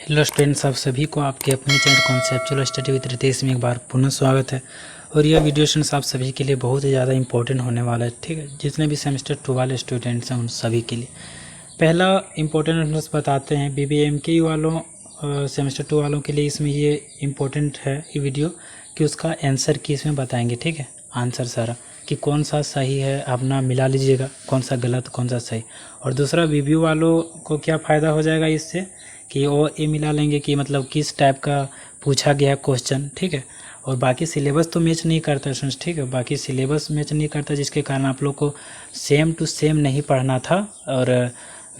Hello students, आप सभी को आपके अपने channel conceptual study with Ritesh में एक बार पुनः स्वागत है। और यह वीडियो स्टूडेंट्स आप सभी के लिए बहुत ही ज़्यादा इंपॉर्टेंट होने वाला है। ठीक है, जितने भी सेमेस्टर 2 वाले स्टूडेंट्स हैं उन सभी के लिए पहला इंपॉर्टेंट बताते हैं। BBMK वालों सेमेस्टर 2 वालों के लिए इसमें ये इम्पोर्टेंट है ये वीडियो कि उसका आंसर की इसमें बताएंगे। ठीक है, आंसर सारा कि कौन सा सही है अपना मिला लीजिएगा, कौन सा गलत कौन सा सही। और दूसरा रिव्यू वालों को क्या फ़ायदा हो जाएगा इससे कि वो ये मिला लेंगे कि मतलब किस टाइप का पूछा गया क्वेश्चन। ठीक है, और बाकी सिलेबस तो मैच नहीं करता स्टूडेंट्स। ठीक है, बाकी सिलेबस मैच नहीं करता, जिसके कारण आप लोग को सेम टू सेम नहीं पढ़ना था और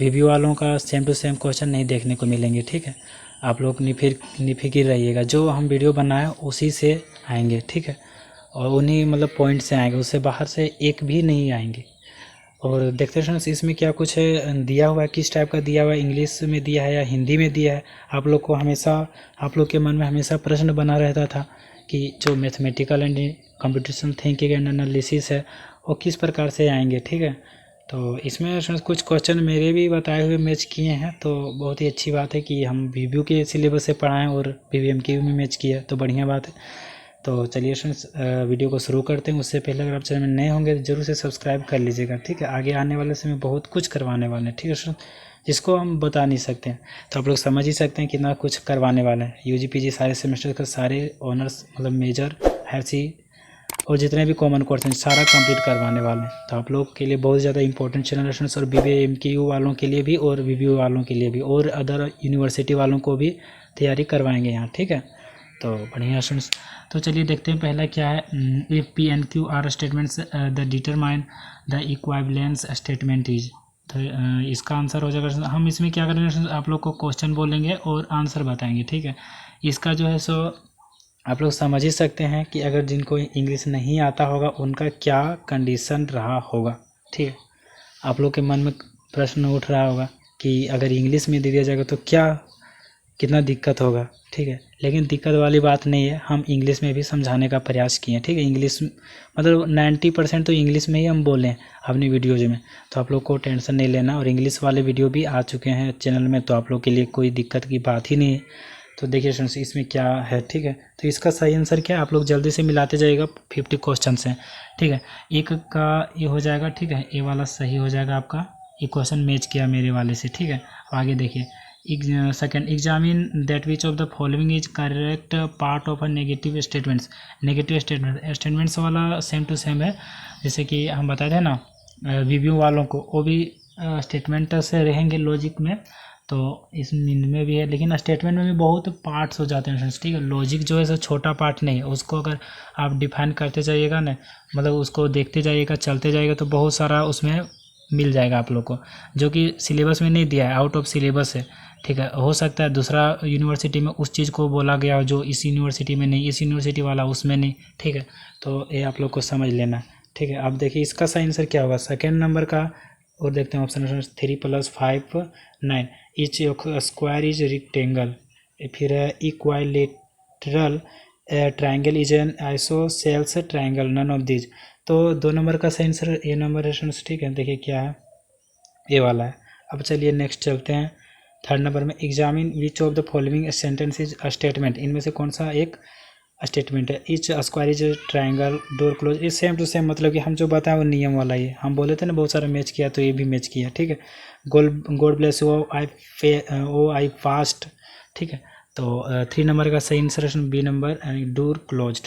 रिव्यू वालों का सेम टू सेम क्वेश्चन नहीं देखने को मिलेंगे। ठीक है, आप लोग निफिकिर रहिएगा, जो हम वीडियो बनाए उसी से आएंगे। ठीक है, और उन्हीं मतलब पॉइंट से आएंगे, उससे बाहर से एक भी नहीं आएंगे। और देखते हैं इसमें क्या कुछ है दिया हुआ है, किस टाइप का दिया हुआ है, इंग्लिश में दिया है या हिंदी में दिया है। आप लोग को हमेशा, आप लोग के मन में हमेशा प्रश्न बना रहता था कि जो mathematical and computational thinking and analysis है वो किस प्रकार से आएंगे। ठीक है, तो इसमें कुछ क्वेश्चन मेरे भी बताए हुए मैच किए हैं, तो बहुत ही अच्छी बात है कि हम BBU के सिलेबस से पढ़ाएं और BBMK में मैच किया, तो बढ़िया बात है। तो चलिए फ्रेंड्स वीडियो को शुरू करते हैं। उससे पहले अगर आप चैनल में नए होंगे तो जरूर से सब्सक्राइब कर लीजिएगा। ठीक है, आगे आने वाले समय बहुत कुछ करवाने वाले हैं। ठीक है फ्रेंड्स, जिसको हम बता नहीं सकते हैं, तो आप लोग समझ ही सकते हैं कितना कुछ करवाने वाले हैं। UG PG सारे सेमेस्टर का सारे ऑनर्स मतलब मेजर HC और जितने भी कॉमन कोर्स हैं सारा कंप्लीट करवाने वाले हैं। तो आप लोग के लिए बहुत ज़्यादा इंपॉर्टेंट चैनल है और BBMKU वालों के लिए भी और BBU वालों के लिए भी और अदर यूनिवर्सिटी वालों को भी तैयारी करवाएंगे यहाँ। ठीक है, तो बढ़िया स्टूडेंट्स, तो चलिए देखते हैं पहला क्या है। If PNQ are statements the determine the equivalence statement is. तो इसका आंसर हो जाएगा। हम इसमें क्या करेंगे, आप लोग को क्वेश्चन बोलेंगे और आंसर बताएंगे। ठीक है, इसका जो है सो आप लोग समझ ही सकते हैं कि अगर जिनको इंग्लिश नहीं आता होगा उनका क्या कंडीशन रहा होगा। ठीक है, आप लोग के मन में प्रश्न उठ रहा होगा कि अगर इंग्लिश में दे दिया जाएगा तो क्या कितना दिक्कत होगा। ठीक है, लेकिन दिक्कत वाली बात नहीं है, हम इंग्लिश में भी समझाने का प्रयास किए। ठीक है, इंग्लिश मतलब 90% तो इंग्लिश में ही हम बोलें अपनी वीडियोज़ में, तो आप लोग को टेंशन नहीं लेना। और इंग्लिश वाले वीडियो भी आ चुके हैं चैनल में, तो आप लोग के लिए कोई दिक्कत की बात ही नहीं है। तो देखिए फ्रेंड्स इसमें क्या है। ठीक है, तो इसका सही आंसर क्या है, आप लोग जल्दी से मिलाते जाइएगा। 50 क्वेश्चन हैं। ठीक है, एक का ये हो जाएगा। ठीक है, ये वाला सही हो जाएगा आपका, ये क्वेश्चन मैच किया मेरे वाले से। ठीक है, आगे देखिए। Second, examine that which of the following is correct part of a negative statements. Negative statements वाला सेम टू सेम है, जैसे कि हम बताए थे ना रिव्यू वालों को, वो भी स्टेटमेंट से रहेंगे लॉजिक में, तो इसमें भी है, लेकिन स्टेटमेंट में भी बहुत पार्ट्स हो जाते हैं। ठीक है, लॉजिक जो है सो छोटा पार्ट नहीं है, उसको अगर आप डिफाइन करते जाइएगा ना, मतलब उसको देखते जाइएगा चलते जाइएगा तो बहुत सारा उसमें मिल जाएगा आप लोग को, जो कि सिलेबस में नहीं दिया है, आउट ऑफ सिलेबस है। ठीक है, हो सकता है दूसरा यूनिवर्सिटी में उस चीज़ को बोला गया हो जो इस यूनिवर्सिटी में नहीं, इस यूनिवर्सिटी वाला उसमें नहीं। ठीक है, तो ये आप लोग को समझ लेना। ठीक है, अब देखिए इसका सही आंसर क्या होगा सेकेंड नंबर का। और देखते हैं option 3 + 5 9 each square is rectangle. फिर है equilateral triangle is an isosceles triangle, none of these. तो 2 नंबर का सही आंसर ए नंबर है। ठीक है, देखिए क्या है, ए वाला है। अब चलिए नेक्स्ट चलते हैं। थर्ड नंबर में examine which of the following sentence is a statement. इनमें से कौन सा एक स्टेटमेंट है। Etch square is triangle door close, ये सेम टू सेम, मतलब कि हम जो बताएं वो नियम वाला ही हम बोले थे ना, बहुत सारा मैच किया तो ये भी मैच किया। ठीक है, god bless oh I fast. ठीक है, तो 3 नंबर का सही आंसर है B number, door closed.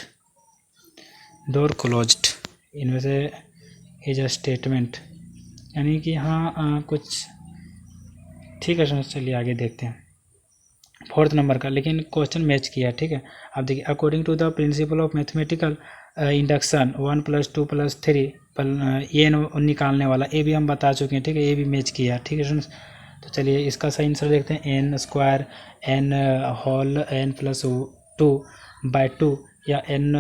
Door closed इनमें से इज अ स्टेटमेंट, यानी कि हाँ कुछ। ठीक है सर, चलिए आगे देखते हैं। फोर्थ नंबर का लेकिन क्वेश्चन मैच किया। ठीक है, आप देखिए according to the principle of mathematical induction 1 + 2 + 3 ये निकालने वाला, ये भी हम बता चुके हैं। ठीक है, ये भी मैच किया। ठीक है स्टूडेंट्स, तो चलिए इसका सही आंसर देखते हैं। n² n होल n + 2/2 या n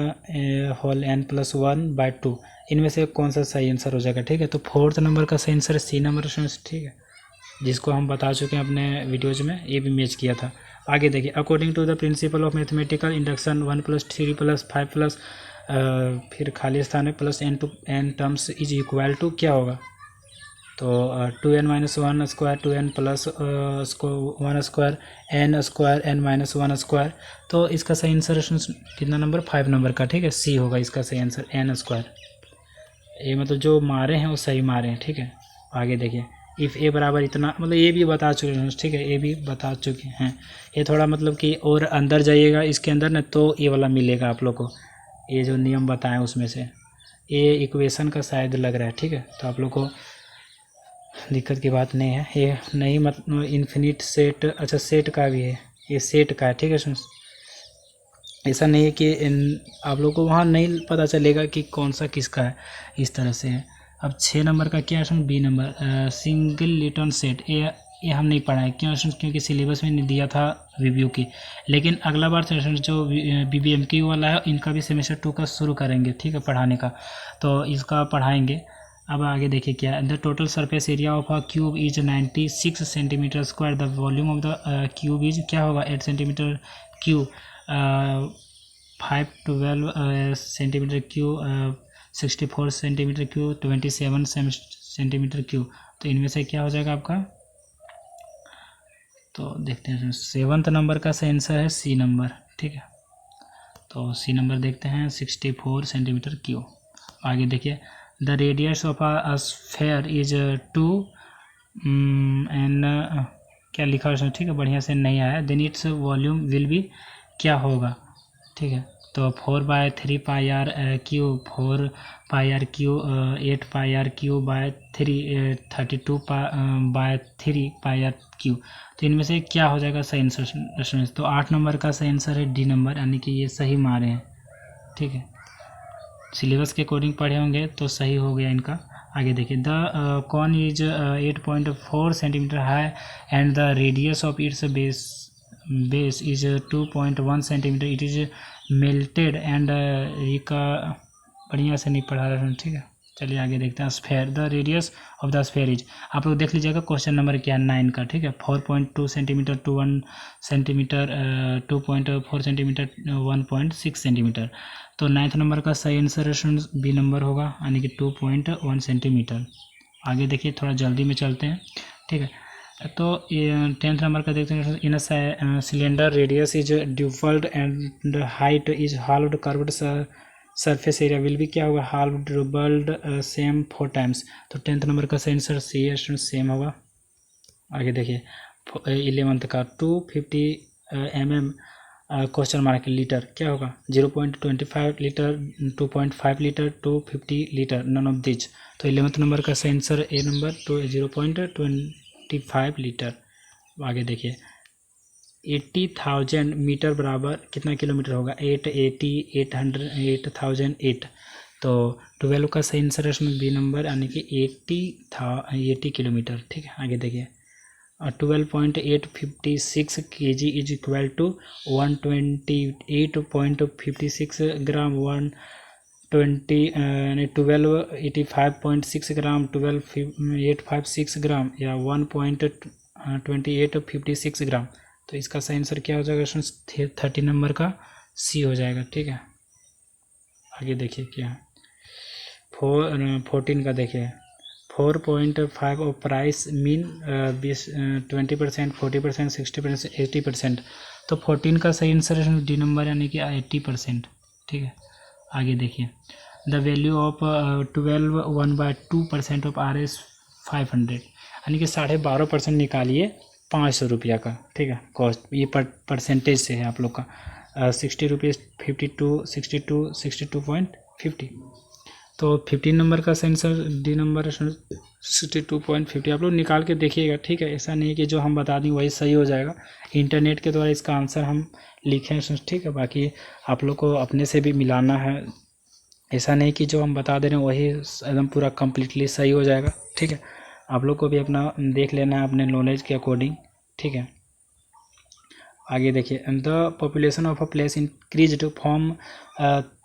होल n + 1/2, इनमें से कौन सा सही आंसर हो जाएगा। ठीक है, तो फोर्थ नंबर का सही आंसर सी नंबर स्टूडेंट्स। ठीक है, जिसको हम बता चुके हैं अपने वीडियोज़ में, ये भी मैच किया था। आगे देखिए according to the principle of mathematical induction 1 + 3 + 5 फिर खाली स्थान है +n to n terms is equal to क्या होगा। तो 2n-1 square 2n plus 1 square n-1 तो इसका सही आंसर कितना नंबर 5 नंबर का, ठीक है, सी होगा इसका सही आंसर n स्क्वायर। ये मतलब जो मारे हैं वो सही मारे हैं, ठीक है। आगे देखिए इफ़ ए बराबर इतना, मतलब ये भी बता चुके हैं, ठीक है, ये भी बता चुके हैं। ये थोड़ा मतलब कि और अंदर जाइएगा इसके अंदर ना तो ये वाला मिलेगा आप लोग को, ये जो नियम बताएं उसमें से ये इक्वेशन का शायद लग रहा है, ठीक है। तो आप लोग को दिक्कत की बात नहीं है, ये नहीं मतलब इन्फिनिट सेट, अच्छा सेट का भी है, ये सेट का है, ठीक है। सुन, ऐसा नहीं है कि आप लोग को वहाँ नहीं पता चलेगा कि कौन सा किसका है, इस तरह से है। अब 6 नंबर का क्या है, B number singleton set, ये हम नहीं पढ़ा है, क्यों? क्योंकि सिलेबस में नहीं दिया था रिव्यू की। लेकिन अगला बार जो BBMQ वाला है इनका भी सेमेस्टर 2 का शुरू करेंगे, ठीक है, पढ़ाने का, तो इसका पढ़ाएंगे। अब आगे देखिए क्या है, the total surface area of a cube is 96 centimetre square, the volume of the cube is क्या होगा 8 centimetre cube, 512 centimetre cube, 64 centimetre cube, 27 centimetre cube. तो इनमें से क्या हो जाएगा आपका, तो देखते हैं 7th नंबर का सही आंसर है सी नंबर, ठीक है। तो सी नंबर देखते हैं 64 सेंटीमीटर क्यूब। आगे देखिए the radius of a sphere is 2 and क्या लिखा है उसमें, ठीक है, बढ़िया से नहीं आया। Then its volume will be क्या होगा, ठीक है। तो 4/3 pi R cube, 4 pi R cube 8 pi R cube by 3 32 by 3 pi R cube. तो इनमें से क्या हो जाएगा सही आंसर, तो 8 नंबर का सही आंसर है डी नंबर, यानी कि ये सही मारे हैं, ठीक है। सिलेबस के अकॉर्डिंग पढ़े होंगे तो सही हो गया इनका। आगे देखिए the cone is 8.4 centimetre high and the radius of its base is 2.1 centimetre, it is melted and recast, बढ़िया से नहीं पढ़ा रहा, ठीक है। चलिए आगे देखते हैं sphere, the radius of the sphere is, आप लोग देख लीजिएगा क्वेश्चन नंबर क्या है 9 का, ठीक है। 4.2 centimetre to 1 centimetre, 2.4 centimetre 1.6 centimetre. तो 9th नंबर का सही आंसर बी नंबर होगा, यानी कि 2.1 सेंटीमीटर। आगे देखिए थोड़ा जल्दी में चलते हैं, ठीक है। तो 10th नंबर का देखते हैं, in cylinder radius is doubled and height is halved, curved surface area will be क्या होगा हाल्व्ड, डबल्ड, सेम 4 टाइम्स। तो 10th नंबर का सही आंसर सी है, सेम होगा। आगे देखिए 11th का 250 mm क्वेश्चन मार्क लीटर क्या होगा 0.25 litre, 2.5 litre, 250 litre, none of which. तो 11th नंबर का सही आंसर ए नंबर 0.25 लीटर। आगे देखिए 80,000 मीटर बराबर कितना किलोमीटर होगा 880, 800, 8008। तो 12 का सही आंसर है बी नंबर, यानी कि 80 किलोमीटर, ठीक है। आगे देखिए 12.856 kg इज इक्वल टू 128.56 ग्राम, 1285.6 ग्राम, 12856 ग्राम या 1.2856 ग्राम। तो इसका सही आंसर क्या हो जाएगा 30 नंबर का सी हो जाएगा, ठीक है। आगे देखिए क्या 14 का देखिए 4.5 ऑफ प्राइस मीन 20%, 40%, 60%, 80%। तो 14 का सही आंसर है डी नंबर, यानी कि 80%, ठीक है। आगे देखिए the value of 12 1/2% of RS 500, यानी कि 12.5% निकालिए 500 रुपया का, ठीक है, कॉस्ट, ये परसेंटेज से है आप लोग का 60 रुपीज़ 62.50। तो 15 नंबर का आंसर डी नंबर 62.50। आप लोग निकाल के देखिएगा, ठीक है। ऐसा नहीं कि जो हम बता दें वही सही हो जाएगा, इंटरनेट के द्वारा इसका आंसर हम लिखे हैं, ठीक है। बाकी आप लोग को अपने से भी मिलाना है, ऐसा नहीं कि जो हम बता दे रहे हैं वही एकदम पूरा कम्प्लीटली सही हो जाएगा, ठीक है। आप लोग को भी अपना देख लेना है अपने नॉलेज के अकॉर्डिंग, ठीक है। आगे देखिए the population of a place increase from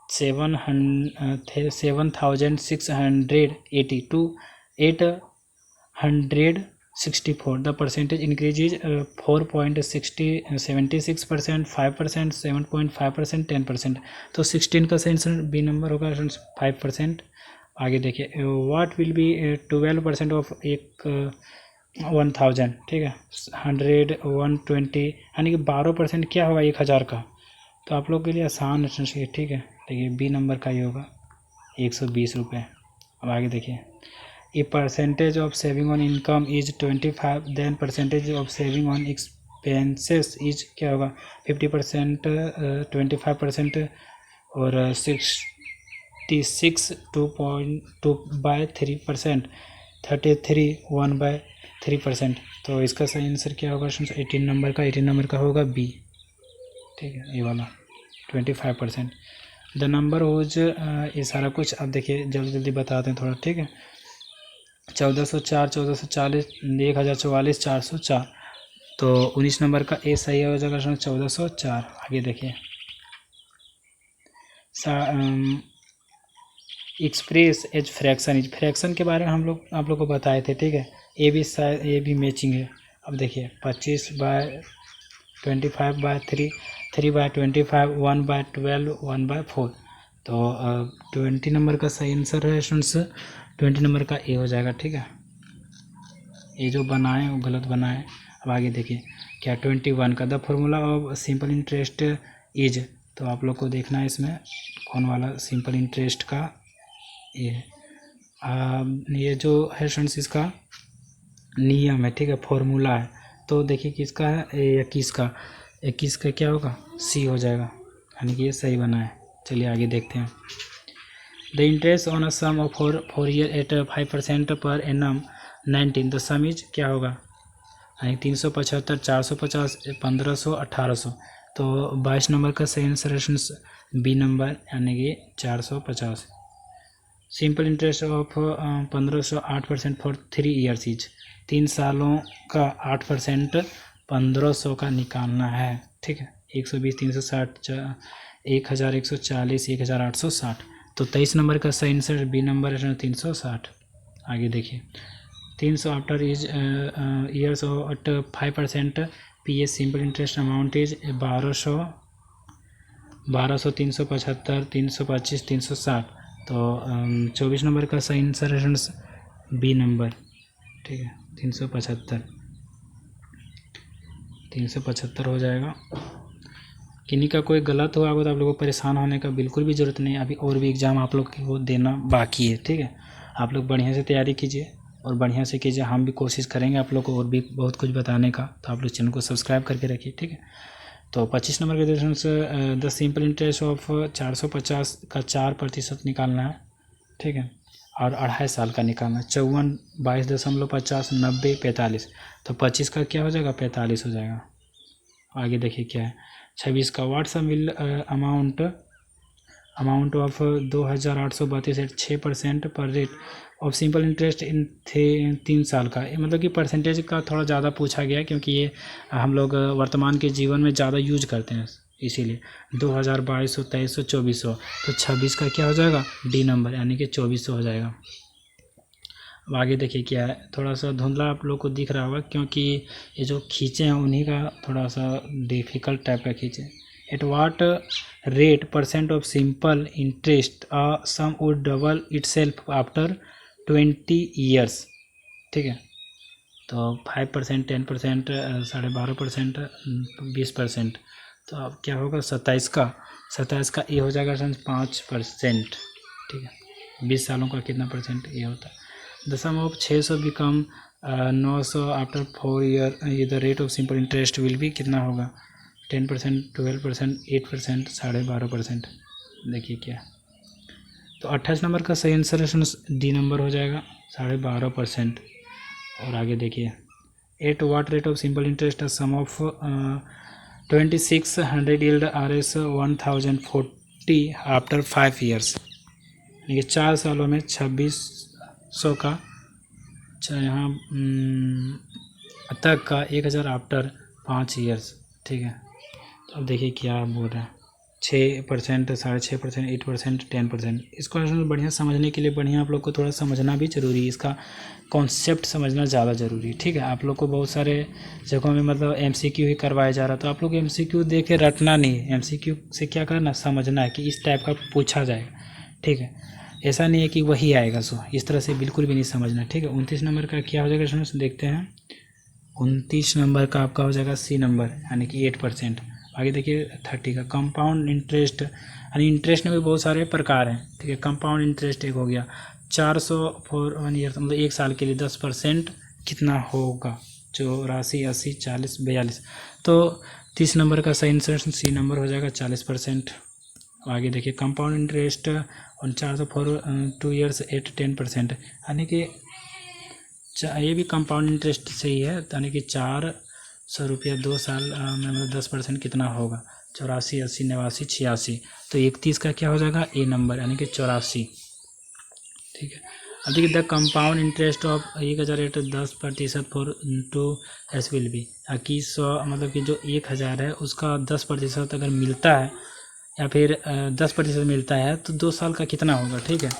7,680 to 864. The percentage increase is 4.76%, 5%, 7.5%, 10%। तो 16 का सही आंसर बी नंबर होगा 5%। आगे देखिए, व्हाट विल बी 12% ऑफ एक 1000, ठीक है, 100 120 यानी कि 12% क्या होगा 1000 का। तो आप लोग के लिए आसान है, ठीक है। देखिए बी नंबर का ये होगा 120 रुपये। अब आगे देखिए, a percentage of saving on income is 25, then percentage of saving on expenses is क्या होगा 50%, 25% और 66 2.2/3%, 33 1/3%। तो इसका सही आंसर क्या होगा? 18 नंबर का, 18 नंबर का होगा बी, ठीक है, ये वाला 25%। द नंबर होज, ये सारा कुछ अब देखिए जल्दी जल्दी बताते हैं थोड़ा, ठीक है। 1404, 1440, 1044, 404। तो 19 नंबर का ए सही हो जाएगा 1404। आगे देखिए, express as fraction, is fraction के बारे में हम लोग आप लोग को बताए थे, ठीक है। ए भी शायद ए भी मैचिंग है। अब देखिए 25/25/3, 3/25, 1/12, 1/4। तो 20 नंबर का सही आंसर है स्टूडेंट्स, 20 नंबर का ए हो जाएगा, ठीक है। ये जो बनाए वो गलत बनाए। अब आगे देखिए क्या 21 का, the formula of simple interest is. तो आप लोग को देखना है इसमें कौन वाला सिंपल इंटरेस्ट का ये जो है स्टूडेंट्स इसका नियम है, ठीक है, फॉर्मूला है। तो देखिए किसका है, 21 का, 21 का क्या होगा सी हो जाएगा, यानी कि ये सही बना है। चलिए आगे देखते हैं। The interest on a sum of 4 year at 5% per annum 19, the some is क्या होगा, यानी 375, 450, 1500, 1800। तो 22 नंबर का सही आंसर है बी नंबर, यानी कि 450। Simple interest of 1500 8% for 3 years is, 3 सालों का 8% 1500 का निकालना है, ठीक है। 120, 360, 1140, 1860। तो 23 नंबर का सही आंसर बी नंबर है 360। आगे देखिए 300 after is years at 5% P S simple interest amount is 1200, 375, 325, 360। तो 24 नंबर का सही आंसर है बी नंबर, ठीक है, 375 हो जाएगा। किन्हीं का कोई गलत हुआ तो आप लोगों को परेशान होने का बिल्कुल भी ज़रूरत नहीं है। अभी और भी एग्ज़ाम आप लोग को देना बाकी है, ठीक है। आप लोग बढ़िया से तैयारी कीजिए और बढ़िया से कीजिए। हम भी कोशिश करेंगे आप लोग को और भी बहुत कुछ बताने का। तो आप लोग चैनल को सब्सक्राइब करके रखिए, ठीक है। तो 25 नंबर के क्वेश्चन से द सिंपल इंटरेस्ट ऑफ 450 का 4% निकालना है, ठीक है, और 2.5 साल का निकालना है। 54, 22.50, 90, 45। तो 25 का क्या हो जाएगा 45 हो जाएगा। आगे देखिए क्या है 26 का, what's mil amount of 2832 at 6% per rate of simple interest in 3 साल का। मतलब कि परसेंटेज का थोड़ा ज़्यादा पूछा गया क्योंकि ये हम लोग वर्तमान के जीवन में ज़्यादा यूज करते हैं, इसीलिए 2000, 2200, 2300, 2400। तो 26 का क्या हो जाएगा डी नंबर, यानी कि 2400 हो जाएगा। अब आगे देखिए क्या है, थोड़ा सा धुंधला आप लोग को दिख रहा होगा क्योंकि ये जो खींचे हैं उन्हीं का थोड़ा सा डिफ़िकल्ट टाइप का खींचे। At what rate % of simple interest sum would double itself after 20 years, ठीक है। तो 5%, 10%, 12.5%, 20%। तो अब क्या होगा 27 का ये हो जाएगा 5%, ठीक है। 20 सालों का कितना परसेंट ये होता है। The sum of 600 become 900 after 4 year, ये the rate of simple interest will be कितना होगा 10%, 12%, 8%, 12.5%। देखिए क्या, तो 28 नंबर का सही आंसर है डी नंबर हो जाएगा 12.5%। और आगे देखिए at what rate of simple interest sum of 2600 yield RS 1040 after 5 years, यानी कि 4 सालों में 2600 का यहाँ तक का 1000 आफ्टर 5 ईयर्स, ठीक है। तो अब देखिए क्या बोल रहे हैं 6%, 6.5%, 8%, 10%। इसको बढ़िया समझने के लिए बढ़िया आप लोग को थोड़ा समझना भी ज़रूरी है, इसका कॉन्सेप्ट समझना ज़्यादा ज़रूरी है, ठीक है। आप लोग को बहुत सारे जगहों में मतलब MCQ ही करवाया जा रहा, तो आप लोग MCQ देख के रटना नहीं है। MCQ से क्या करना समझना है कि इस टाइप का पूछा जाएगा, ठीक है। ऐसा नहीं है कि वही आएगा। सो इस तरह से बिल्कुल भी नहीं समझना, ठीक है। 29 नंबर का क्या हो जाएगा स्टूडेंट्स, देखते हैं। 29 नंबर का आपका हो जाएगा सी नंबर, यानी कि 8%। आगे देखिए 30 का कंपाउंड इंटरेस्ट, यानी इंटरेस्ट में भी बहुत सारे प्रकार हैं, ठीक है। कंपाउंड इंटरेस्ट एक हो गया 400 फॉर 1 ईयर, मतलब 1 साल के लिए 10% कितना होगा, 84, 80, 40, 42। तो 30 नंबर का सही आंसर सी नंबर हो जाएगा 40%। आगे देखिए compound interest on 400 for 2 years at 10%, यानी कि ये भी कंपाउंड इंटरेस्ट से ही है, यानी कि 400 रुपया 2 साल में, मतलब 10% कितना होगा, 84, 80, 89, 86। तो 31 का क्या हो जाएगा, ए नंबर, यानी कि 84, ठीक है। अब देखिए the compound interest of 1000 10% for 2 S will be, 2100, मतलब कि जो 1000 है उसका 10% अगर मिलता है या फिर 10% मिलता है तो 2 साल का कितना होगा, ठीक है।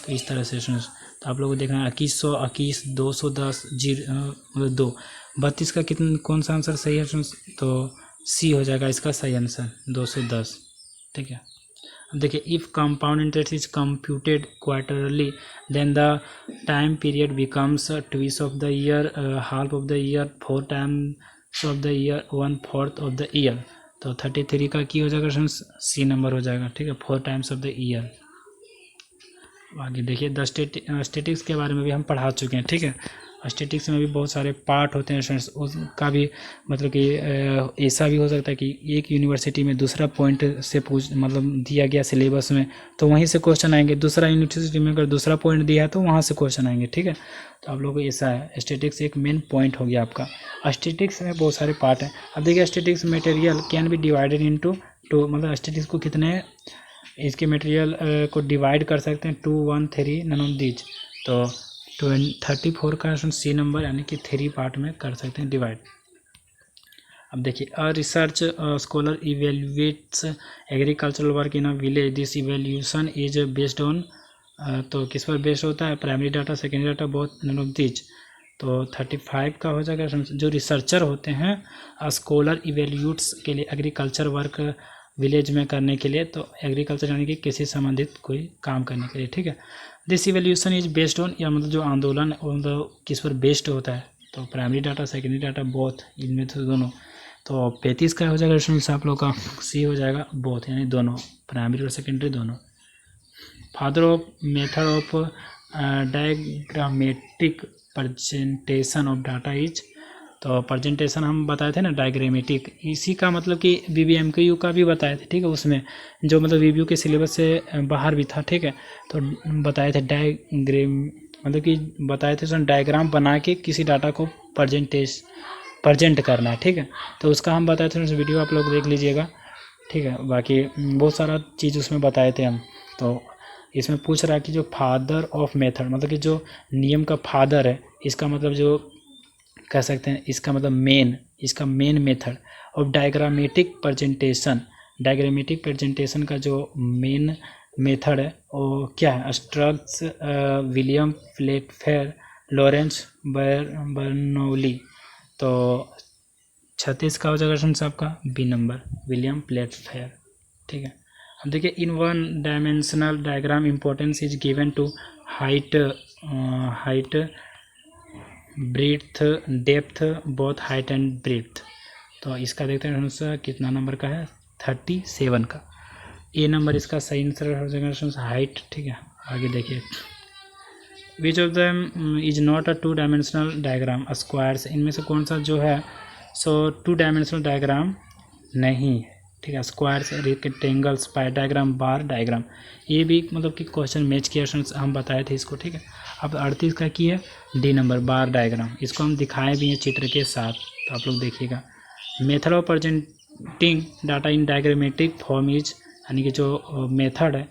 तो इस तरह से तो आप लोगों को देखना है 2100, 21, 210, 0 मतलब 2, 32 का कितना, कौन सा आंसर सही है, तो सी हो जाएगा इसका सही आंसर 210, ठीक है। अब देखिए if compound interest is computed quarterly then the time period becomes twice of the year, half of the year, 4 times of the year, 1/4 of the year. तो 33 का की हो जाएगा सी नंबर हो जाएगा, ठीक है, 4 टाइम्स ऑफ द ईयर। आगे देखिए द स्टैटिक्स के बारे में भी हम पढ़ा चुके हैं, ठीक है। स्टैटिक्स में भी बहुत सारे पार्ट होते हैं स्टूडेंट्स, उसका भी मतलब कि ऐसा भी हो सकता है कि एक यूनिवर्सिटी में दूसरा पॉइंट से मतलब दिया गया सिलेबस में तो वहीं से क्वेश्चन आएंगे, दूसरा यूनिवर्सिटी में अगर दूसरा पॉइंट दिया है तो वहाँ से क्वेश्चन आएंगे, ठीक है। तो आप लोगों को ऐसा है, स्टैटिक्स एक मेन पॉइंट हो गया आपका। स्टैटिक्स में बहुत सारे पार्ट हैं। अब देखिए statics material can be divided into two, मतलब स्टैटिक्स को कितने, इसके मटेरियल को डिवाइड कर सकते हैं 2, 1, 3 नन ऑफ दीज। तो 34 का सी नंबर, यानी कि 3 पार्ट में कर सकते हैं डिवाइड। अब देखिए a research scholar evaluates agricultural work in a village, this evaluation is based on, तो किस पर बेस्ड होता है, primary data, secondary data, both none of these. तो 35 का हो जाएगा जो रिसर्चर होते हैं स्कॉलर इवेल्यूट्स के लिए एग्रीकल्चर वर्क विलेज में करने के लिए, तो एग्रीकल्चर यानी कि कृषि संबंधित कोई काम करने के लिए, ठीक है। This evaluation is based on, या मतलब जो आंदोलन मतलब किस पर बेस्ड होता है, तो primary data, secondary data, both, इनमें तो दोनों। तो 35 का हो जाएगा स्टूडेंट्स आप लोग का सी हो जाएगा बोथ, यानी दोनों, प्राइमरी और सेकेंडरी दोनों। Father of method of diagrammatic presentation of data is, तो प्रेजेंटेशन हम बताए थे ना डायग्रामेटिक, इसी का मतलब कि BBMQ का भी बताए थे, ठीक है। उसमें जो मतलब BBU के सिलेबस से बाहर भी था, ठीक है। तो बताए थे डायग्राम, मतलब कि बताए थे उसमें डायग्राम बना के किसी डाटा को प्रेजेंट करना है, ठीक है। तो उसका हम बताए थे, उस वीडियो आप लोग देख लीजिएगा, ठीक है। बाकी बहुत सारा चीज़ उसमें बताए थे हम। तो इसमें पूछ रहा है कि जो फादर ऑफ मेथड, मतलब कि जो नियम का फादर है, इसका मतलब जो कह सकते हैं, इसका मतलब इसका main method of diagrammatic presentation, diagrammatic presentation का जो मेन मेथड है वो क्या है, स्ट्रक्स विलियम प्लेटफेयर, लॉरेंस बर्नौली। तो 36 का हो जाएगा स्टूडेंट्स आपका बी नंबर, विलियम प्लेटफेयर, ठीक है। अब देखिए in 1 dimensional diagram importance is given to height, breadth, depth, both height and breadth. तो इसका देखते हैं स्टूडेंट्स कितना नंबर का है, 37 का, ए नंबर इसका सही आंसर हो जाएगा स्टूडेंट्स हाइट, ठीक है। आगे देखिए which of them is not a 2 dimensional diagram, squares, इनमें से कौन सा जो है सो 2 डायमेंशनल डायग्राम नहीं है, ठीक है। स्क्वायर्स, रेक्टेंगल्स, पाई डायग्राम, बार डायग्राम, ये भी मतलब कि क्वेश्चन मैच किया हम बताए थे इसको, ठीक है। अब 38 का की है डी नंबर, बार डायग्राम, इसको हम दिखाए भी हैं चित्र के साथ, तो आप लोग देखिएगा। Method of presenting data in diagrammatic form is, यानी कि जो मेथड है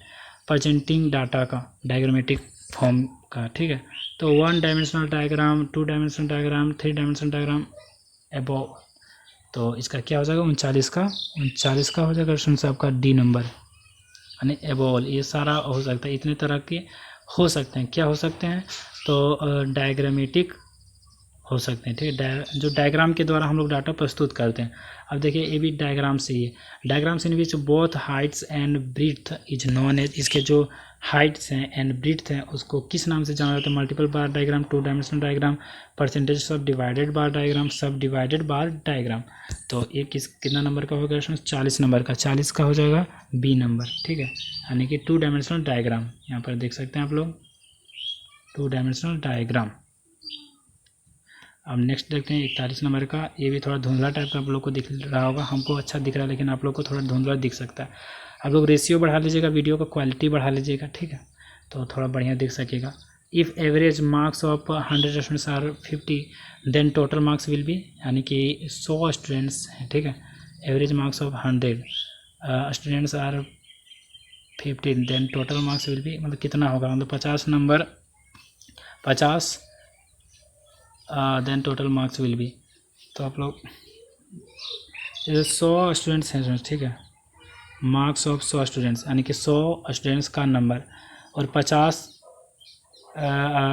प्रेजेंटिंग डाटा का डायग्रामेटिक फॉर्म का, ठीक है। तो 1 dimensional diagram, 2 dimensional diagram, 3 dimensional diagram, above. तो इसका क्या हो जाएगा 39 का हो जाएगा स्टूडेंट्स आपका डी नंबर, यानी एबोल। ये सारा हो सकता है, इतने तरह के हो सकते हैं, क्या हो सकते हैं, तो डायग्रामेटिक हो सकते हैं, ठीक है। जो डायग्राम के द्वारा हम लोग डाटा प्रस्तुत करते हैं। अब देखिए ये भी डायग्राम से ही है, diagrams in which both heights and breadth is known as, इसके जो हाइट्स हैं एंड ब्रीड्थ हैं उसको किस नाम से जाना जाता है? Multiple bar diagram, two dimensional diagram, percentage of divided bar diagram, सब डिवाइडेड बार डायग्राम। तो ये कितना नंबर का होगा? 40 नंबर का। 40 का हो जाएगा बी नंबर, ठीक है, यानी कि टू डायमेंशनल डायग्राम। यहाँ पर देख सकते हैं आप लोग, टू डायमेंशनल डायग्राम। अब नेक्स्ट देखते हैं 41 नंबर का। ये भी थोड़ा धुंधला टाइप का आप लोग को दिख रहा होगा, हमको अच्छा दिख रहा है लेकिन आप लोग को थोड़ा धुंधला दिख सकता है। आप लोग रेशियो बढ़ा लीजिएगा, वीडियो का क्वालिटी बढ़ा लीजिएगा, ठीक है, तो थोड़ा बढ़िया दिख सकेगा। If average marks of 100 students are 50 then total marks will be, यानी कि 100 स्टूडेंट्स हैं, ठीक है, average marks of 100 students are 50 then total marks will be, मतलब कितना होगा? मतलब 50 number, 50 then total marks will be. तो आप लोग 100 स्टूडेंट्स हैं, ठीक है, मार्क्स ऑफ 100 स्टूडेंट्स, यानी कि 100 स्टूडेंट्स का नंबर, और 50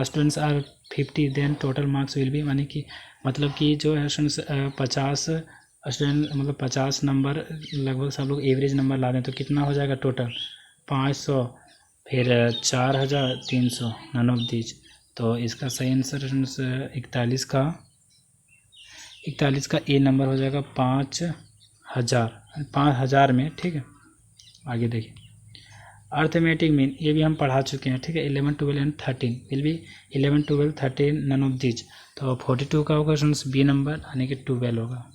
students are 50 then total marks will be, यानी कि मतलब कि जो है 50 स्टूडेंट, मतलब 50 नंबर लगभग सब लोग एवरेज नंबर ला दें तो कितना हो जाएगा टोटल? 500, फिर 4300, नन ऑफ दीज। तो इसका सही आंसर 41 का ए नंबर हो जाएगा 5000 में, ठीक है। आगे देखिए अर्थमेटिक मीन, ये भी हम पढ़ा चुके हैं, ठीक है। 11, 12 and 13 will be 11, 12, 13 none of these. तो 42 का होगा बी नंबर, यानी कि 12 होगा।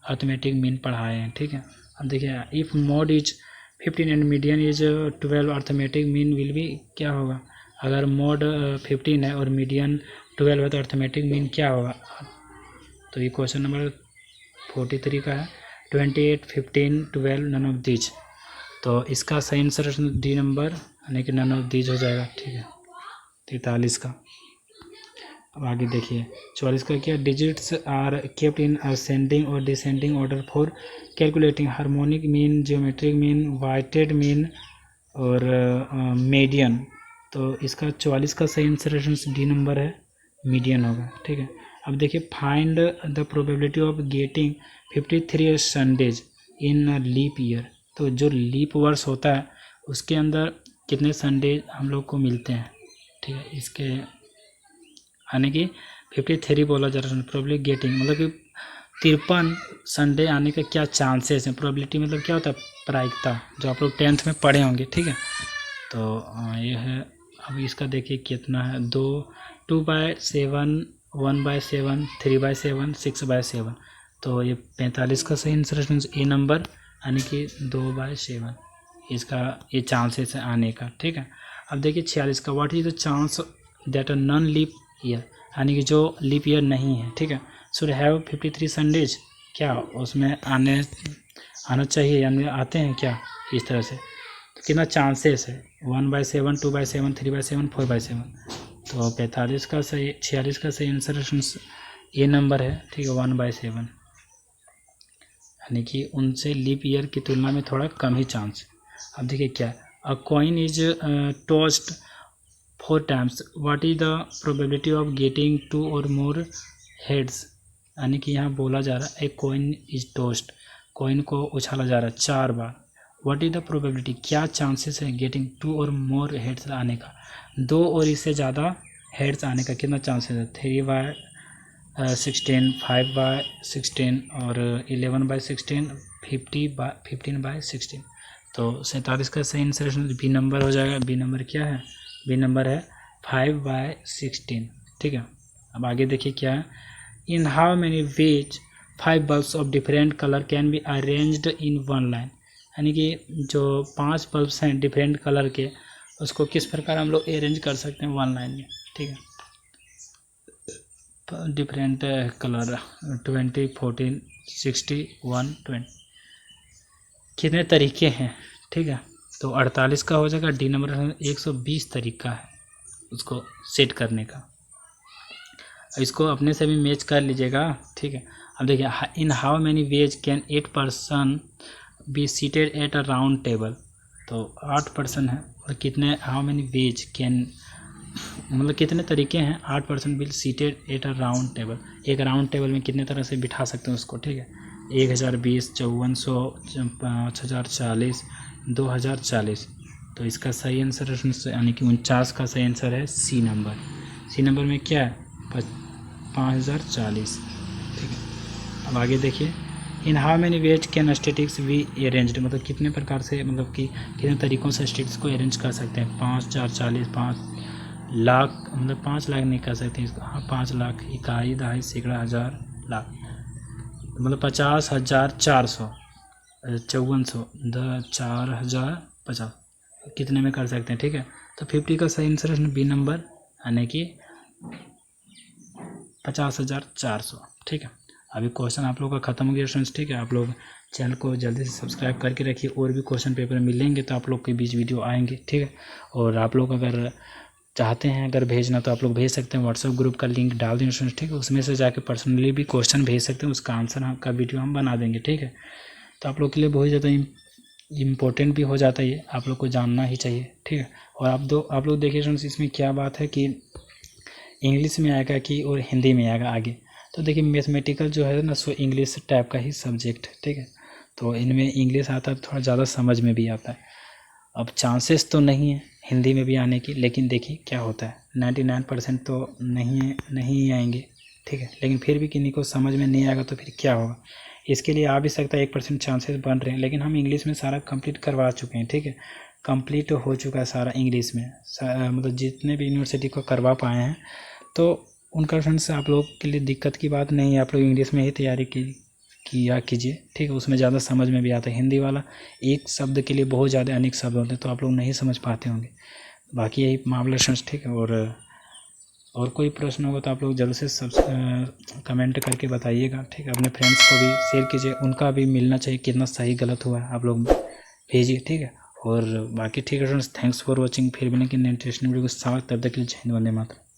अर्थमेटिक मीन पढ़ाए हैं, ठीक है। अब देखिए if mod is 15 and median is 12 arithmetic mean will be, क्या होगा? अगर मॉड 15 है और मीडियन 12 है तो अर्थमेटिक मीन क्या होगा? तो ये क्वेश्चन नंबर 43 का है। 28, 15, 12 नन ऑफ दीज। तो इसका सही आंसर डी नंबर, यानी कि नन ऑफ दीज हो जाएगा, ठीक है। 43 का। अब आगे देखिए 44 का क्या? Digits are kept in ascending और descending order for calculating harmonic mean, geometric mean, weighted mean और मीडियन। तो इसका 44 का सही आंसर डी नंबर है, मीडियन होगा, ठीक है। अब देखिए find the probability of getting 53 Sundays in leap year. तो जो लीप वर्ष होता है उसके अंदर कितने संडे हम लोग को मिलते हैं, ठीक है। इसके यानी कि 53 बोला जा रहा है। प्रोबेबिलिटी गेटिंग मतलब कि 53 संडे आने का क्या चांसेस हैं। प्रोबेबिलिटी मतलब क्या होता है? प्रायिकता, जो आप लोग 10th में पढ़े होंगे, ठीक है। तो ये है। अब इसका देखिए कितना है? 2/7, 1/7, 3/7, 6/7। तो ये 45 का सही आंसर ए नंबर, यानी कि 2/7 इसका ये चांसेस है आने का, ठीक है। अब देखिए 46 का, what is the chance that a non leap year, यानी कि जो लीप ईयर नहीं है, ठीक है, शुड हैव 53 संडेज, क्या उसमें आना चाहिए, यानी आते हैं क्या इस तरह से? तो कितना चांसेस है? 1/7, 2/7, 3/7, 4/7। तो 45 का सही, 46 का सही आंसर ए नंबर है, ठीक है, 1/7, यानी कि उनसे लीप ईयर की तुलना में थोड़ा कम ही चांस। अब देखिए क्या? अ coin is tossed 4 times, what is the probability of getting 2 और मोर हेड्स, यानी कि यहाँ बोला जा रहा है a coin is tossed, coin को उछाला जा रहा है 4 बार। व्हाट इज द प्रोबेबिलिटी, क्या चांसेस है गेटिंग 2 और मोर हेड्स आने का? 2 और इससे ज़्यादा हेड्स आने का कितना चांसेस है? 3/16, 5/16 और 11/16, 15/16। तो 47 का सही आंसर बी नंबर हो जाएगा। बी नंबर क्या है? बी नंबर है 5/16, ठीक है। अब आगे देखिए क्या है? इन how many veg 5 bulbs of different colour can be arranged in 1 line, यानी कि जो 5 बल्ब्स हैं डिफरेंट कलर के, उसको किस प्रकार हम लोग अरेंज कर सकते हैं 1 लाइन में, ठीक है। डिफरेंट कलर 20, 14, 60, 1, 20 कितने तरीके हैं, ठीक है। तो 48 का हो जाएगा। डी नंबर 120 तरीका है उसको सेट करने का। इसको अपने से भी मैच कर लीजिएगा, ठीक है। अब देखिए in how many ways can 8 person be seated at a round table. तो 8 पर्सन है और कितने, हाउ मैनी वेज कैन मतलब कितने तरीके हैं, 8 person bill seated at a round table. एक राउंड टेबल में कितने तरह से बिठा सकते हैं उसको, ठीक है। 1020, 5400, 5040, 2040। तो इसका सही आंसर यानी कि 49 का सही आंसर है सी नंबर। सी नंबर में क्या है 5040। ठीक है, अब आगे देखिए, in how many ways can statics we arranged, मतलब कितने प्रकार से, मतलब कि कितने तरीक़ों से स्टैटिक्स को अरेंज कर सकते हैं। 5 4 40, 5 लाख, मतलब 5 लाख नहीं कर सकते इसको, हाँ 5 लाख, इकाई, दहाई, सैकड़ा, हज़ार, लाख, मतलब 50,400, 5400, 4050 कितने में कर सकते हैं। ठीक है, तो 50 का सही आंसर है बी नंबर, यानी कि 50,400। ठीक है, अभी क्वेश्चन आप लोगों का ख़त्म हो गया स्टूडेंट्स। ठीक है, आप लोग चैनल को जल्दी से सब्सक्राइब करके रखिए, और भी क्वेश्चन पेपर मिलेंगे तो आप लोग के बीच वीडियो आएंगे। ठीक है, और आप लोग अगर चाहते हैं अगर भेजना तो आप लोग भेज सकते हैं, व्हाट्सएप ग्रुप का लिंक डाल दें स्टूडेंट्स। ठीक है, उसमें से जाके पर्सनली भी क्वेश्चन भेज सकते हैं, उसका आंसर का वीडियो हम बना देंगे। ठीक है, तो आप लोग के लिए बहुत ज़्यादा इम्पोर्टेंट भी हो जाता है, ये आप लोग को जानना ही चाहिए। ठीक है, और आप लोग देखिए स्टूडेंट्स, इसमें क्या बात है कि इंग्लिश में आएगा कि और हिंदी में आएगा आगे। तो देखिए मैथमेटिकल जो है ना सो इंग्लिश टाइप का ही सब्जेक्ट है। ठीक है, तो इनमें इंग्लिश आता है तो थोड़ा ज़्यादा समझ में भी आता है। अब चांसेस तो नहीं है हिंदी में भी आने की, लेकिन देखिए क्या होता है, 99% तो नहीं आएंगे। ठीक है, लेकिन फिर भी किन्हीं को समझ में नहीं आएगा तो फिर क्या होगा, इसके लिए आ भी सकता है 1% चांसेस बन रहे हैं। लेकिन हम इंग्लिश में सारा कंप्लीट करवा चुके हैं। ठीक है, कंप्लीट हो चुका है सारा इंग्लिश में, मतलब जितने भी यूनिवर्सिटी को करवा पाए हैं, तो उनका फ्रेंड्स आप लोग के लिए दिक्कत की बात नहीं है। आप लोग इंग्लिश में ही तैयारी किया कीजिए। ठीक है, उसमें ज़्यादा समझ में भी आता है। हिंदी वाला एक शब्द के लिए बहुत ज़्यादा अनेक शब्द होते हैं, तो आप लोग नहीं समझ पाते होंगे। बाकी यही मामला फ्रेंड्स। ठीक है, और कोई प्रश्न होगा तो आप लोग जल्द से कमेंट करके बताइएगा। ठीक है, अपने फ्रेंड्स को भी शेयर कीजिए, उनका भी मिलना चाहिए कितना सही गलत हुआ है, आप लोग भेजिए। ठीक है, और बाकी ठीक है फ्रेंड्स, थैंक्स फॉर वॉचिंग। फिर मिलेंगे इंटरेस्टिंग वीडियो के साथ, तब तक के लिए जय हिंद, वंदे मातरम।